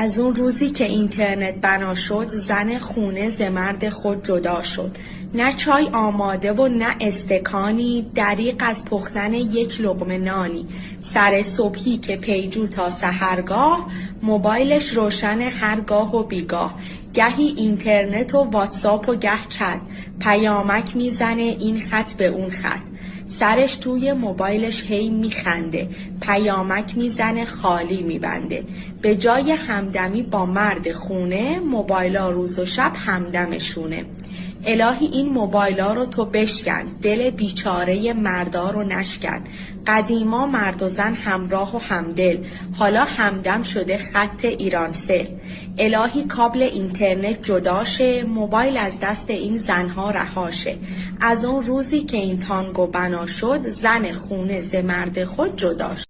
از اون روزی که اینترنت بنا شد، زن خونه ز مرد خود جدا شد. نه چای آماده و نه استکانی، دریغ از پختن یک لقمه نانی. سر صبحی که پیجو تا سحرگاه، موبایلش روشن هرگاه و بیگاه. گهی اینترنت و واتساپ و گه چت، پیامک میزنه این خط به اون خط. سرش توی موبایلش هی میخنده، پیامک میزنه خالی میبنده. به جای همدمی با مرد خونه، موبایلا روز و شب همدمشونه. الهی این موبایلا رو تو بشکن، دل بیچاره مردا رو نشکن. قدیما مرد و زن همراه و همدل، حالا همدم شده خط ایرانسل. الهی کابل اینترنت جداشه، موبایل از دست این زنها رهاشه. از اون روزی که این تانگو بنا شد، زن خونه ز مرد خود جدا شد.